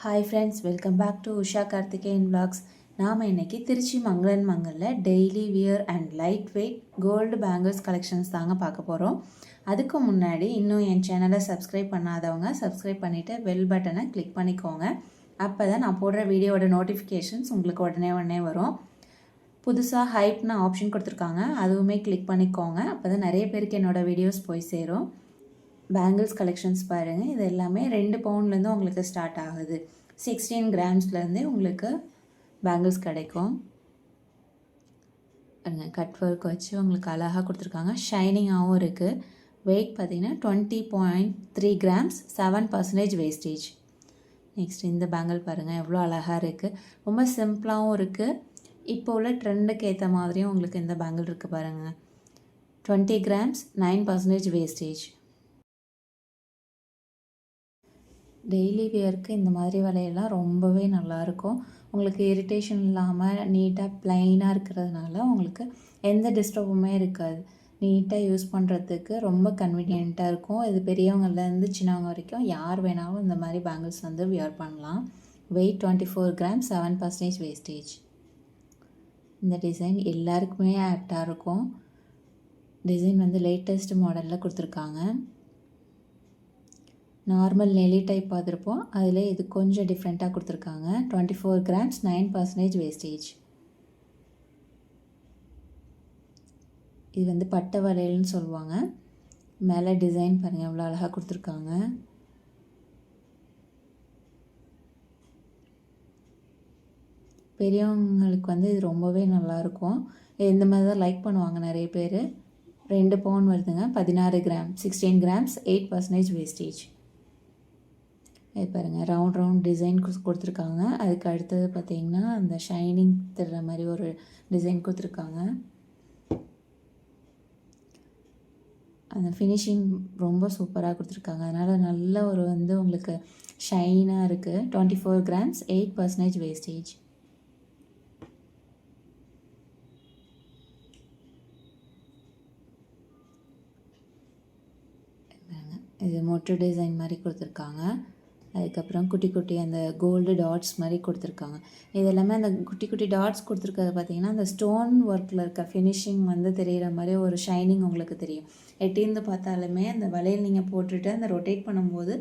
Hi friends, welcome back to Usha Karthikeyan vlogs. நாம் இன்றைக்கி திருச்சி மங்களன் மங்கலில் daily wear and light weight gold bangles collections தாங்க பார்க்க போகிறோம். அதுக்கு முன்னாடி இன்னும் என் சேனலை சப்ஸ்கிரைப் பண்ணாதவங்க சப்ஸ்கிரைப் பண்ணிவிட்டு பெல் பட்டனை கிளிக் பண்ணிக்கோங்க. அப்போ தான் நான் போடுற வீடியோட நோட்டிஃபிகேஷன்ஸ் உங்களுக்கு உடனே வரும். புதுசாக ஹைப்னு ஆப்ஷன் கொடுத்துருக்காங்க, அதுவுமே கிளிக் பண்ணிக்கோங்க. அப்போ தான் நிறைய பேருக்கு என்னோடய வீடியோஸ் போய் சேரும். பேங்கிள்ஸ் கலெக்ஷன்ஸ் பாருங்கள், இது எல்லாமே 2 பவுண்ட்லேருந்து உங்களுக்கு ஸ்டார்ட் ஆகுது. 16 கிராம்ஸ்லேருந்தே உங்களுக்கு பேங்கிள்ஸ் கிடைக்கும். கட் ஒர்க் வச்சு உங்களுக்கு அழகாக கொடுத்துருக்காங்க, ஷைனிங்காகவும் இருக்குது. வெயிட் பார்த்திங்கன்னா 20.3 கிராம்ஸ், 7% வேஸ்டேஜ். நெக்ஸ்ட் இந்த பேங்கிள் பாருங்கள், எவ்வளோ அழகாக இருக்குது. ரொம்ப சிம்பிளாகவும் இருக்குது. இப்போ உள்ள ட்ரெண்டுக்கு ஏற்ற மாதிரியும் உங்களுக்கு இந்த பேங்கிள் இருக்குது பாருங்கள். 20 கிராம்ஸ், 9% வேஸ்டேஜ். டெய்லி வியருக்கு இந்த மாதிரி வளையல்லாம் ரொம்பவே நல்லாயிருக்கும். உங்களுக்கு இரிட்டேஷன் இல்லாமல் நீட்டாக ப்ளைனாக இருக்கிறதுனால உங்களுக்கு எந்த டிஸ்டர்புமே இருக்காது. நீட்டாக யூஸ் பண்ணுறதுக்கு ரொம்ப கன்வீனியண்ட்டாக இருக்கும். இது பெரியவங்கலேருந்து சின்னவங்க வரைக்கும் யார் வேணாலும் இந்த மாதிரி பேங்கிள்ஸ் வந்து வியர் பண்ணலாம். Weight 24 grams, 7% wastage. இந்த டிசைன் எல்லாருக்குமே ஆப்டாக இருக்கும். டிசைன் வந்து லேட்டஸ்ட் மாடலில் கொடுத்துருக்காங்க. நார்மல் நெலி டைப் பார்த்துருப்போம், அதில் இது கொஞ்சம் டிஃப்ரெண்ட்டாக கொடுத்துருக்காங்க. 24 கிராம்ஸ், 9% வேஸ்டேஜ். இது வந்து பட்டை வளையல்னு சொல்லுவாங்க. மேலே டிசைன் பாருங்கள், எவ்வளோ அழகாக கொடுத்துருக்காங்க. பெரியவங்களுக்கு வந்து இது ரொம்பவே நல்லாயிருக்கும். இந்த மாதிரி தான் லைக் பண்ணுவாங்க நிறைய பேர். 2 பவுன் வருதுங்க. 16 கிராம், 16 கிராம்ஸ், 8% வேஸ்டேஜ். இது பாருங்கள், ரவுண்ட் டிசைன் கொடுத்துருக்காங்க. அதுக்கு அடுத்தது பார்த்திங்கன்னா அந்த ஷைனிங் தர்ற மாதிரி ஒரு டிசைன் கொடுத்துருக்காங்க. அந்த ஃபினிஷிங் ரொம்ப சூப்பராக கொடுத்துருக்காங்க. அதனால் நல்ல ஒரு வந்து உங்களுக்கு ஷைனாக இருக்குது. 24 கிராம்ஸ், 8% வேஸ்டேஜ். இது மொட்டு டிசைன் மாதிரி கொடுத்துருக்காங்க. அதுக்கப்புறம் குட்டி அந்த கோல்டு டாட்ஸ் மாதிரி கொடுத்துருக்காங்க. இது எல்லாமே அந்த குட்டி டாட்ஸ் கொடுத்துருக்கிறது பார்த்திங்கன்னா அந்த ஸ்டோன் ஒர்க்கில் இருக்க ஃபினிஷிங் வந்து தெரிகிற மாதிரி ஒரு ஷைனிங் உங்களுக்கு தெரியும். எட்டிருந்து பார்த்தாலுமே அந்த வளையல் நீங்கள் போட்டுட்டு அந்த ரொட்டேட் பண்ணும்போது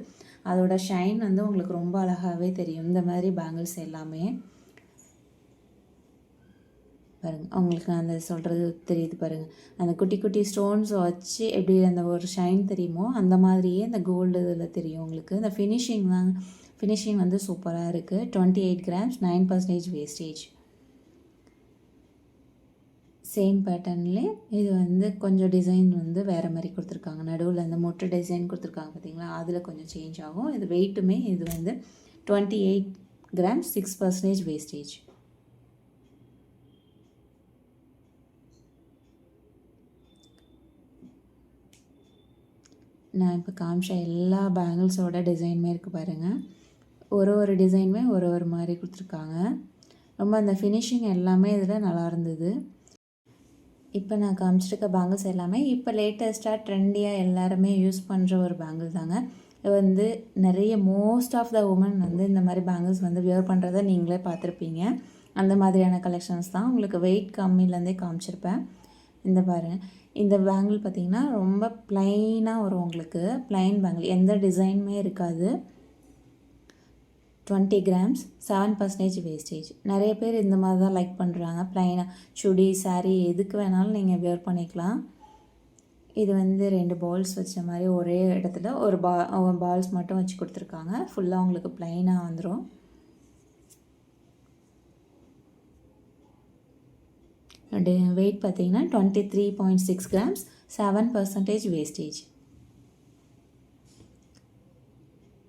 அதோட ஷைன் வந்து உங்களுக்கு ரொம்ப அழகாகவே தெரியும். இந்த மாதிரி பேங்கிள்ஸ் எல்லாமே பாருங்கள், உங்களுக்கு நான் அந்த சொல்கிறது தெரியுது பாருங்கள். அந்த குட்டி ஸ்டோன்ஸ் வச்சு எப்படி அந்த ஒரு ஷைன் தெரியுமோ அந்த மாதிரியே இந்த கோல்டு இதில் தெரியும் உங்களுக்கு. இந்த ஃபினிஷிங் வந்து சூப்பராக இருக்குது. 28 கிராம்ஸ், 9% வேஸ்டேஜ். சேம் பேட்டர்ன்லே இது வந்து கொஞ்சம் டிசைன் வந்து வேறு மாதிரி கொடுத்துருக்காங்க. நடுவில் அந்த மொட்டை டிசைன் கொடுத்துருக்காங்க பார்த்தீங்களா, அதில் கொஞ்சம் சேஞ்ச் ஆகும். இது வெயிட்டுமே இது வந்து 28 கிராம்ஸ், 6% வேஸ்டேஜ். நான் இப்போ காமிச்ச எல்லா பேங்கிள்ஸோட டிசைனுமே இருக்குது பாருங்கள். ஒரு டிசைனுமே ஒரு மாதிரி கொடுத்துருக்காங்க. ரொம்ப அந்த ஃபினிஷிங் எல்லாமே இதில் நல்லா இருந்தது. இப்போ நான் காமிச்சிருக்க பேங்கிள்ஸ் எல்லாமே இப்போ லேட்டஸ்ட்டாக ட்ரெண்டியாக எல்லாருமே யூஸ் பண்ணுற ஒரு பேங்கிள் தாங்க. இது வந்து நிறைய மோஸ்ட் ஆஃப் த உமன் வந்து இந்த மாதிரி பேங்கிள்ஸ் வந்து வியர் பண்ணுறதை நீங்களே பார்த்துருப்பீங்க. அந்த மாதிரியான கலெக்ஷன்ஸ் தான் உங்களுக்கு வெயிட் கம்மியிலேருந்தே காமிச்சிருப்பேன். இந்த பாருங்கள், இந்த பேங்கிள் பார்த்திங்கன்னா ரொம்ப ப்ளைனாக வரும் உங்களுக்கு. ப்ளைன் பேங்கிள், எந்த டிசைனுமே இருக்காது. 20 கிராம்ஸ், 7% வேஸ்டேஜ். நிறைய பேர் இந்த மாதிரி தான் லைக் பண்ணுறாங்க. ப்ளைனாக சுடி, சாரீ எதுக்கு வேணாலும் நீங்கள் வியர் பண்ணிக்கலாம். இது வந்து 2 பால்ஸ் வச்ச மாதிரி ஒரே இடத்துல ஒரு பால்ஸ் மட்டும் வச்சு கொடுத்துருக்காங்க. ஃபுல்லாக உங்களுக்கு ப்ளைனாக வந்துடும். வெயிட் பார்த்திங்கன்னா 23.6 கிராம்ஸ், 7% வேஸ்டேஜ்.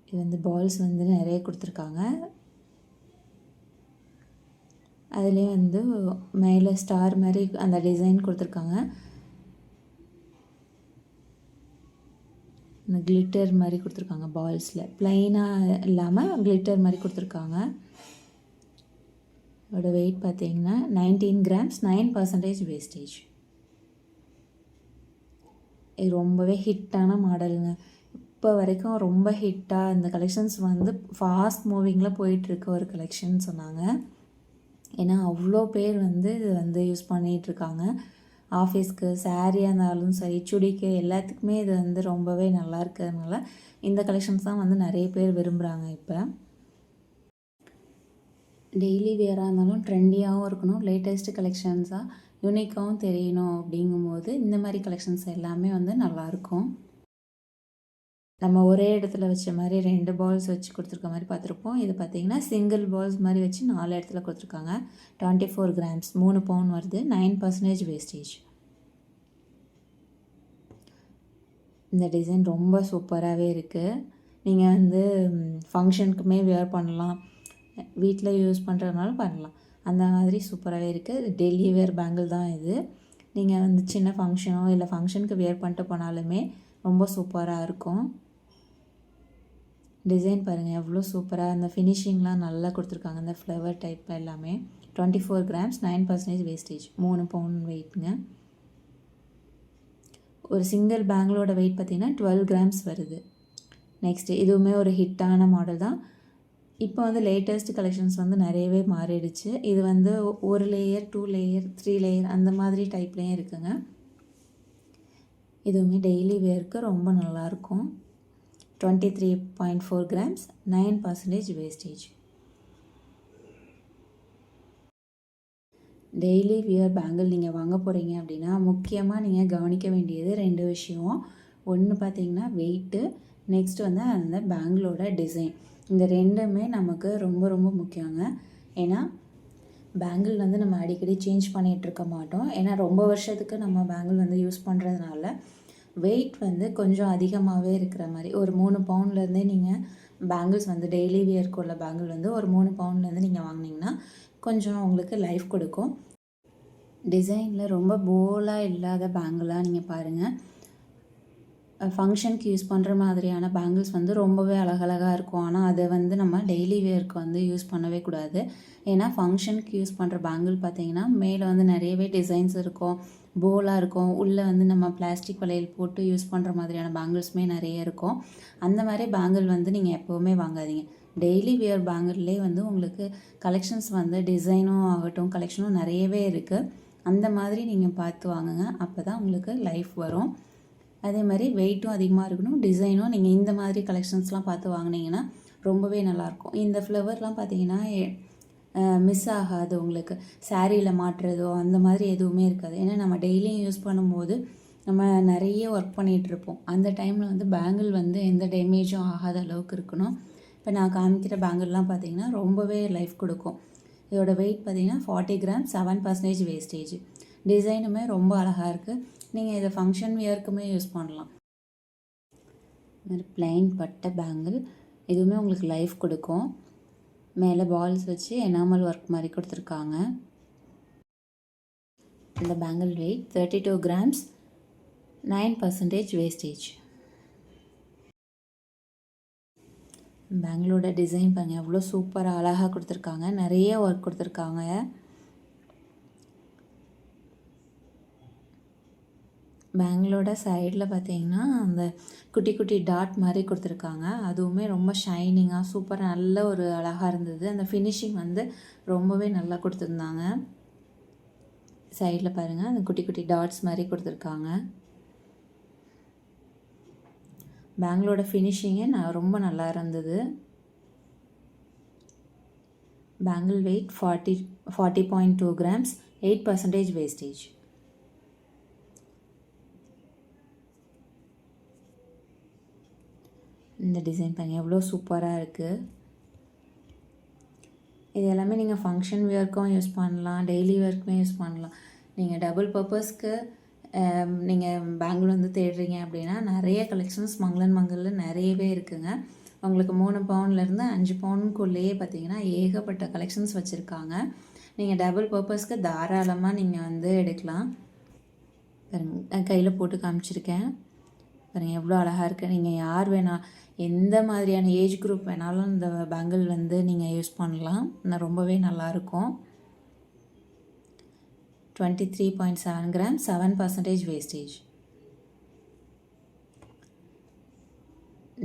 இது வந்து பால்ஸ் வந்து நிறைய கொடுத்துருக்காங்க. அதுலேயே வந்து மேலே ஸ்டார் மாதிரி அந்த டிசைன் கொடுத்துருக்காங்க. இந்த கிளிட்டர் மாதிரி கொடுத்துருக்காங்க பால்ஸில். ப்ளைனாக இல்லாமல் கிளிட்டர் மாதிரி கொடுத்துருக்காங்க. அதோட வெயிட் பார்த்திங்கன்னா 19 கிராம்ஸ், 9% வேஸ்டேஜ். இது ரொம்பவே ஹிட்டான மாடலுங்க. இப்போ வரைக்கும் ரொம்ப ஹிட்டாக இந்த கலெக்ஷன்ஸ் வந்து ஃபாஸ்ட் மூவிங்கில் போயிட்டுருக்க ஒரு கலெக்ஷன் சொன்னாங்க. ஏன்னா அவ்வளோ பேர் வந்து இது வந்து யூஸ் பண்ணிகிட்ருக்காங்க. ஆஃபீஸ்க்கு சாரியாக இருந்தாலும் சரி, சுடிக்கு எல்லாத்துக்குமே இது வந்து ரொம்பவே நல்லா இருக்கிறதுனால இந்த கலெக்ஷன்ஸ் தான் வந்து நிறைய பேர் விரும்புகிறாங்க. இப்போ டெய்லி வியராக இருந்தாலும் ட்ரெண்டியாகவும் இருக்கணும், லேட்டஸ்ட்டு கலெக்ஷன்ஸாக யூனிக்காகவும் தெரியணும். அப்படிங்கும்போது இந்த மாதிரி கலெக்ஷன்ஸ் எல்லாமே வந்து நல்லாயிருக்கும். நம்ம ஒரே இடத்துல வச்ச மாதிரி 2 பால்ஸ் வச்சு கொடுத்துருக்க மாதிரி பார்த்துருப்போம். இது பார்த்திங்கன்னா சிங்கிள் பால்ஸ் மாதிரி வச்சு 4 இடத்துல கொடுத்துருக்காங்க. 24 கிராம்ஸ், 3 பவுன் வருது, 9% வேஸ்டேஜ். இந்த டிசைன் ரொம்ப சூப்பராகவே இருக்குது. நீங்கள் வந்து ஃபங்க்ஷனுக்குமே வியர் பண்ணலாம், வீட்டில் யூஸ் பண்ணுறதுனால பண்ணலாம். அந்த மாதிரி சூப்பராகவே இருக்குது. டெய்லி வேர் பேங்கிள் தான் இது. நீங்கள் வந்து சின்ன ஃபங்க்ஷனோ இல்லை ஃபங்க்ஷனுக்கு வியர் பண்ணிட்டு போனாலுமே ரொம்ப சூப்பராக இருக்கும். டிசைன் பாருங்கள் எவ்வளோ சூப்பராக, அந்த ஃபினிஷிங்லாம் நல்லா கொடுத்துருக்காங்க. அந்த ஃப்ளவர் டைப் எல்லாமே. 24 கிராம்ஸ், 9% வேஸ்டேஜ், 3 பவுன் வெயிட்டுங்க. ஒரு சிங்கிள் பேங்கிளோட வெயிட் பார்த்திங்கன்னா 12 கிராம்ஸ் வருது. நெக்ஸ்ட்டு இதுவுமே ஒரு ஹிட்டான மாடல் தான். இப்போ வந்து லேட்டஸ்ட் கலெக்ஷன்ஸ் வந்து நிறையவே மாறிடுச்சு. இது வந்து 1 லேயர், 2 லேயர், 3 லேயர் அந்த மாதிரி டைப்லேயும் இருக்குங்க. இதுவுமே டெய்லி வேருக்கு ரொம்ப நல்லாயிருக்கும். 23.4 grams, 9% wastage. Daily wear bangle நீங்கள் வாங்க போகிறீங்க அப்படின்னா முக்கியமாக நீங்கள் கவனிக்க வேண்டியது 2 விஷயம். ஒன்று பார்த்தீங்கன்னா வெயிட்டு, நெக்ஸ்ட் வந்து அந்த பேங்கிளோட டிசைன். இந்த ரெண்டுமே நமக்கு ரொம்ப ரொம்ப முக்கியங்க. ஏன்னா பேங்கிள் வந்து நம்ம அடிக்கடி சேஞ்ச் பண்ணிகிட்ருக்க மாட்டோம். ஏன்னா ரொம்ப வருஷத்துக்கு நம்ம பேங்கிள் வந்து யூஸ் பண்ணுறதுனால வெயிட் வந்து கொஞ்சம் அதிகமாகவே இருக்கிற மாதிரி, ஒரு 3 பவுண்ட்லேருந்தே நீங்கள் பேங்கிள்ஸ் வந்து டெய்லி வியர்க்கு உள்ள பேங்கிள் வந்து ஒரு 3 பவுண்ட்லேருந்து நீங்கள் வாங்கினீங்கன்னா கொஞ்சம் உங்களுக்கு லைஃப் கொடுக்கும். டிசைனில் ரொம்ப போலாக இல்லாத பேங்கிளாக நீங்கள் பாருங்கள். ஃபங்க்ஷனுக்கு யூஸ் பண்ணுற மாதிரியான பேங்கிள்ஸ் வந்து ரொம்பவே அழகழகாக இருக்கும். ஆனால் அதை வந்து நம்ம டெய்லி வேர்க்கு வந்து யூஸ் பண்ணவே கூடாது. ஏன்னா ஃபங்க்ஷனுக்கு யூஸ் பண்ணுற பேங்கிள் பார்த்திங்கன்னா மேலே வந்து நிறையவே டிசைன்ஸ் இருக்கும், போலாக இருக்கும். உள்ளே வந்து நம்ம பிளாஸ்டிக் வளையல் போட்டு யூஸ் பண்ணுற மாதிரியான பேங்கிள்ஸுமே நிறைய இருக்கும். அந்த மாதிரி பேங்கிள் வந்து நீங்கள் எப்போவுமே வாங்காதீங்க. டெய்லி வியர் பேங்கிள்லே வந்து உங்களுக்கு கலெக்ஷன்ஸ் வந்து டிசைனும் ஆகட்டும், கலெக்ஷனும் நிறையவே இருக்குது. அந்த மாதிரி நீங்கள் பார்த்து வாங்குங்க. அப்போ தான் உங்களுக்கு லைஃப் வரும். அதே மாதிரி வெயிட்டும் அதிகமாக இருக்கணும், டிசைனும் நீங்கள் இந்த மாதிரி கலெக்ஷன்ஸ்லாம் பார்த்து வாங்கினீங்கன்னா ரொம்பவே நல்லாயிருக்கும். இந்த ஃப்ளவர்லாம் பார்த்தீங்கன்னா மிஸ் ஆகாது உங்களுக்கு. சாரியில் மாட்டுறதோ அந்த மாதிரி எதுவுமே இருக்காது. ஏன்னா நம்ம டெய்லியும் யூஸ் பண்ணும்போது நம்ம நிறைய ஒர்க் பண்ணிகிட்ருப்போம். அந்த டைமில் வந்து பேங்கிள் வந்து எந்த டேமேஜும் ஆகாத அளவுக்கு இருக்கணும். இப்போ நான் காமிக்கிற பேங்கிள்லாம் பார்த்திங்கன்னா ரொம்பவே லைஃப் கொடுக்கும். இதோட வெயிட் பார்த்திங்கன்னா 40 கிராம்ஸ், 7% வேஸ்டேஜ். டிசைனுமே ரொம்ப அழகாக இருக்குது. நீங்கள் இதை ஃபங்க்ஷன் வியர்க்குமே யூஸ் பண்ணலாம். பிளைன் பட்டை பேங்கிள், இதுவுமே உங்களுக்கு லைஃப் கொடுக்கும். மேலே பால்ஸ் வச்சு எனாமல் ஒர்க் மாதிரி கொடுத்துருக்காங்க. இந்த பேங்கிள் வெயிட் 32 கிராம்ஸ், 9% வேஸ்டேஜ். பேங்கிளோட டிசைன் பாருங்கள் எவ்வளோ சூப்பராக அழகாக கொடுத்துருக்காங்க. நிறைய ஒர்க் கொடுத்துருக்காங்க. பேங்கிளோட சைடில் பார்த்தீங்கன்னா அந்த குட்டி குட்டி டாட் மாதிரி கொடுத்துருக்காங்க. அதுவுமே ரொம்ப ஷைனிங்காக சூப்பராக நல்ல ஒரு அழகாக இருந்தது. அந்த ஃபினிஷிங் வந்து ரொம்பவே நல்லா கொடுத்துருந்தாங்க. சைடில் பாருங்கள் அந்த குட்டி குட்டி டாட்ஸ் மாதிரி கொடுத்துருக்காங்க. பேங்கிளோட ஃபினிஷிங்கே ரொம்ப நல்லா இருந்தது. Bangle weight 40.2 grams, 8% wastage. இந்த டிசைன் பாருங்கள் எவ்வளோ சூப்பராக இருக்குது. இது எல்லாமே நீங்கள் ஃபங்க்ஷன் வியர்க்கும் யூஸ் பண்ணலாம், டெய்லி வியர்க்குமே யூஸ் பண்ணலாம். நீங்கள் டபுள் பர்பஸ்க்கு நீங்கள் பேங்கிள் வந்து தேடுறீங்க அப்படின்னா நிறைய கலெக்ஷன்ஸ் மங்களன் மங்களில் நிறையவே இருக்குங்க. உங்களுக்கு 3 பவுன்லேருந்து 5 பவுனுக்குள்ளேயே பார்த்தீங்கன்னா ஏகப்பட்ட கலெக்ஷன்ஸ் வச்சுருக்காங்க. நீங்கள் டபுள் பர்பஸ்க்கு தாராளமாக நீங்கள் வந்து எடுக்கலாம். கையில் போட்டு காமிச்சிருக்கேன் பாருங்கள் எவ்வளோ அழகாக இருக்குது. நீங்கள் யார் வேணால் எந்த மாதிரியான ஏஜ் குரூப் வேணாலும் இந்த பேங்கிள் வந்து நீங்கள் யூஸ் பண்ணலாம். ரொம்பவே நல்லாயிருக்கும். 23.7 கிராம்ஸ், 7% வேஸ்டேஜ்.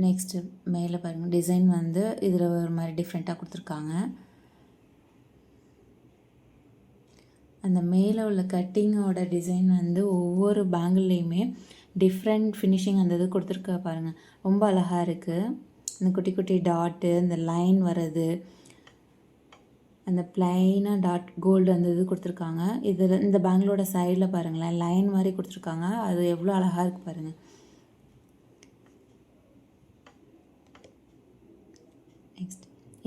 நெக்ஸ்ட்டு மேலே பாருங்கள் டிசைன் வந்து இதில் ஒரு மாதிரி டிஃப்ரெண்ட்டாக கொடுத்துருக்காங்க. அந்த மேலே உள்ள கட்டிங்கோட டிசைன் வந்து ஒவ்வொரு பேங்கிள்லேயுமே டிஃப்ரெண்ட் ஃபினிஷிங் அந்த இது கொடுத்துருக்க பாருங்கள், ரொம்ப அழகாக இருக்குது. இந்த குட்டி குட்டி டாட்டு, இந்த லைன் வர்றது, அந்த ப்ளைனாக டாட் கோல்டு அந்த இது கொடுத்துருக்காங்க. இதில் இந்த பேங்கிளோட சைடில் பாருங்களேன் லைன் மாதிரி கொடுத்துருக்காங்க, அது எவ்வளோ அழகாக இருக்குது பாருங்கள். நெக்ஸ்ட்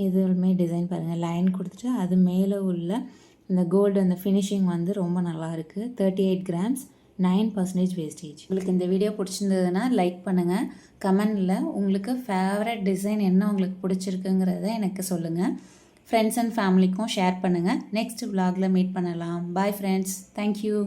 இதுவுமே டிசைன் பாருங்கள், லைன் கொடுத்துட்டு அது மேலே உள்ள இந்த கோல்டு அந்த ஃபினிஷிங் வந்து ரொம்ப நல்லா இருக்குது. 38 கிராம்ஸ், 9% வேஸ்டேஜ். உங்களுக்கு இந்த வீடியோ பிடிச்சிருந்ததுன்னா லைக் பண்ணுங்கள். கமெண்டில் உங்களுக்கு ஃபேவரட் டிசைன் என்ன உங்களுக்கு பிடிச்சிருக்குங்கிறத எனக்கு சொல்லுங்கள். ஃப்ரெண்ட்ஸ் அண்ட் ஃபேமிலிக்கும் ஷேர் பண்ணுங்கள். நெக்ஸ்ட் vlogல மீட் பண்ணலாம். Bye friends, thank you.